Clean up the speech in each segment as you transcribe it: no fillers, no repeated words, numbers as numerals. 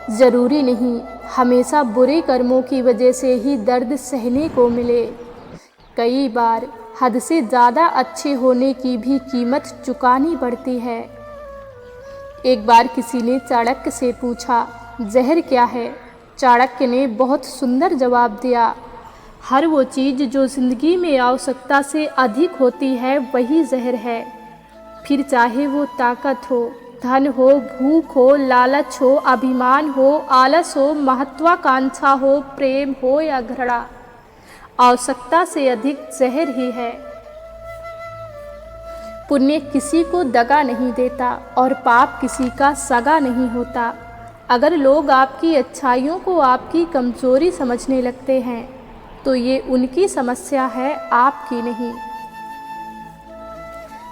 ज़रूरी नहीं हमेशा बुरे कर्मों की वजह से ही दर्द सहने को मिले। कई बार हद से ज़्यादा अच्छे होने की भी कीमत चुकानी पड़ती है। एक बार किसी ने चाणक्य से पूछा, जहर क्या है? चाणक्य ने बहुत सुंदर जवाब दिया, हर वो चीज़ जो ज़िंदगी में आवश्यकता से अधिक होती है वही जहर है। फिर चाहे वो ताकत हो, धन हो, भूख हो, लालच हो, अभिमान हो, आलस हो, महत्वाकांक्षा हो, प्रेम हो या घृणा, आवश्यकता से अधिक जहर ही है। पुण्य किसी को दगा नहीं देता और पाप किसी का सगा नहीं होता। अगर लोग आपकी अच्छाइयों को आपकी कमजोरी समझने लगते हैं तो ये उनकी समस्या है, आपकी नहीं।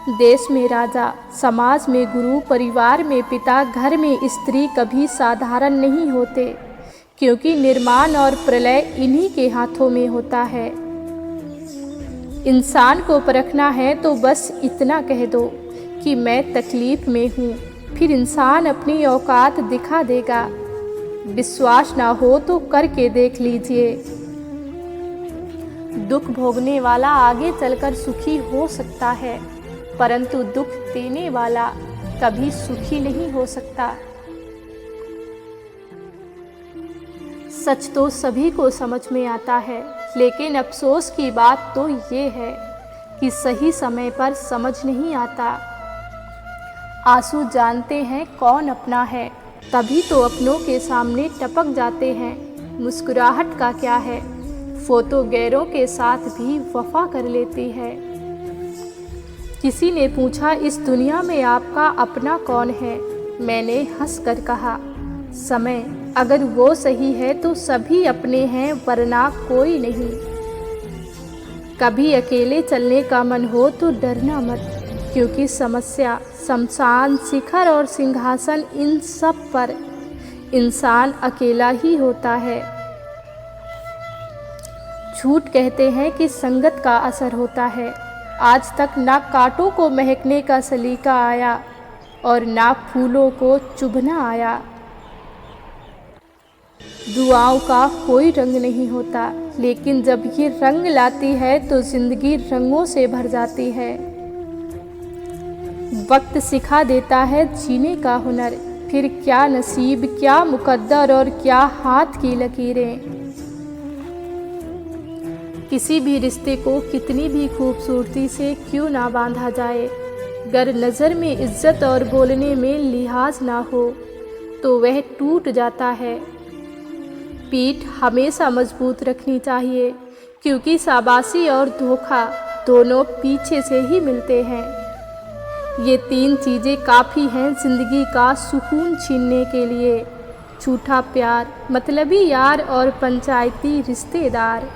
देश में राजा, समाज में गुरु, परिवार में पिता, घर में स्त्री कभी साधारण नहीं होते, क्योंकि निर्माण और प्रलय इन्हीं के हाथों में होता है। इंसान को परखना है तो बस इतना कह दो कि मैं तकलीफ में हूँ, फिर इंसान अपनी औकात दिखा देगा। विश्वास ना हो तो करके देख लीजिए। दुख भोगने वाला आगे चलकर सुखी हो सकता है, परंतु दुख देने वाला कभी सुखी नहीं हो सकता। सच तो सभी को समझ में आता है, लेकिन अफसोस की बात तो ये है कि सही समय पर समझ नहीं आता। आंसू जानते हैं कौन अपना है, तभी तो अपनों के सामने टपक जाते हैं। मुस्कुराहट का क्या है, फोटो गैरों के साथ भी वफा कर लेती है। किसी ने पूछा, इस दुनिया में आपका अपना कौन है? मैंने हंसकर कहा, समय। अगर वो सही है तो सभी अपने हैं, वरना कोई नहीं। कभी अकेले चलने का मन हो तो डरना मत, क्योंकि समस्या, शमशान, शिखर और सिंहासन, इन सब पर इंसान अकेला ही होता है। झूठ कहते हैं कि संगत का असर होता है। आज तक ना कांटों को महकने का सलीका आया और ना फूलों को चुभना आया। दुआओं का कोई रंग नहीं होता, लेकिन जब ये रंग लाती है तो जिंदगी रंगों से भर जाती है। वक्त सिखा देता है जीने का हुनर, फिर क्या नसीब, क्या मुकद्दर और क्या हाथ की लकीरें। किसी भी रिश्ते को कितनी भी खूबसूरती से क्यों ना बांधा जाए, अगर नज़र में इज्जत और बोलने में लिहाज ना हो तो वह टूट जाता है। पीठ हमेशा मजबूत रखनी चाहिए, क्योंकि शाबाशी और धोखा दोनों पीछे से ही मिलते हैं। ये तीन चीज़ें काफ़ी हैं जिंदगी का सुकून छीनने के लिए: झूठा प्यार, मतलबी यार और पंचायती रिश्तेदार।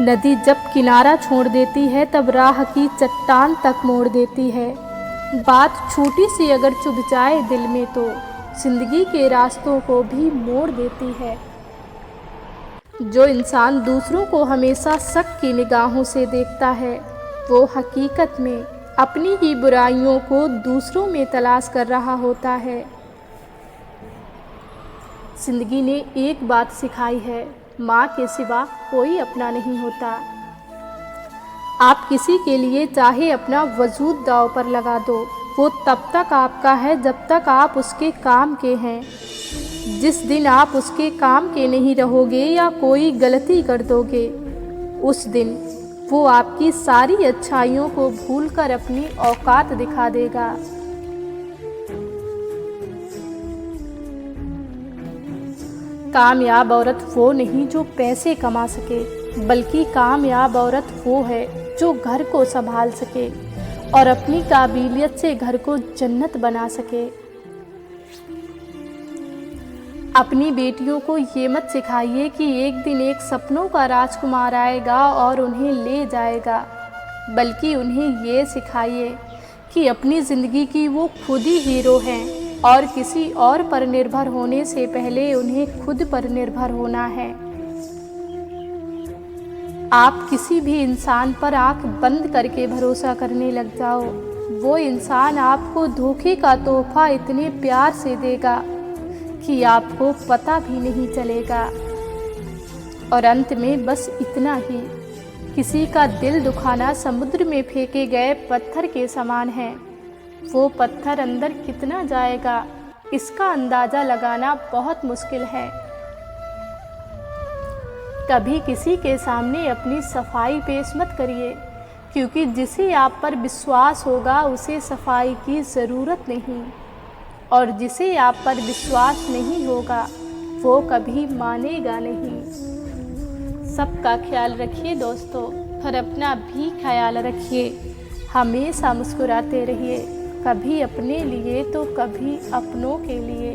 नदी जब किनारा छोड़ देती है तब राह की चट्टान तक मोड़ देती है। बात छोटी सी अगर चुभ जाए दिल में तो जिंदगी के रास्तों को भी मोड़ देती है। जो इंसान दूसरों को हमेशा शक की निगाहों से देखता है, वो हकीकत में अपनी ही बुराइयों को दूसरों में तलाश कर रहा होता है। जिंदगी ने एक बात सिखाई है, माँ के सिवा कोई अपना नहीं होता। आप किसी के लिए चाहे अपना वजूद दांव पर लगा दो, वो तब तक आपका है जब तक आप उसके काम के हैं। जिस दिन आप उसके काम के नहीं रहोगे या कोई गलती कर दोगे, उस दिन वो आपकी सारी अच्छाइयों को भूलकर अपनी औकात दिखा देगा। कामयाब औरत वो नहीं जो पैसे कमा सके, बल्कि कामयाब औरत वो है जो घर को संभाल सके और अपनी काबिलियत से घर को जन्नत बना सके। अपनी बेटियों को ये मत सिखाइए कि एक दिन एक सपनों का राजकुमार आएगा और उन्हें ले जाएगा, बल्कि उन्हें ये सिखाइए कि अपनी ज़िंदगी की वो खुद ही हीरो हैं और किसी और पर निर्भर होने से पहले उन्हें खुद पर निर्भर होना है। आप किसी भी इंसान पर आंख बंद करके भरोसा करने लग जाओ, वो इंसान आपको धोखे का तोहफा इतने प्यार से देगा कि आपको पता भी नहीं चलेगा। और अंत में बस इतना ही, किसी का दिल दुखाना समुद्र में फेंके गए पत्थर के समान है। वो पत्थर अंदर कितना जाएगा, इसका अंदाज़ा लगाना बहुत मुश्किल है। कभी किसी के सामने अपनी सफाई पेश मत करिए, क्योंकि जिसे आप पर विश्वास होगा उसे सफाई की ज़रूरत नहीं, और जिसे आप पर विश्वास नहीं होगा वो कभी मानेगा नहीं। सबका ख्याल रखिए दोस्तों, और अपना भी ख्याल रखिए। हमेशा मुस्कुराते रहिए, कभी अपने लिए तो कभी अपनों के लिए।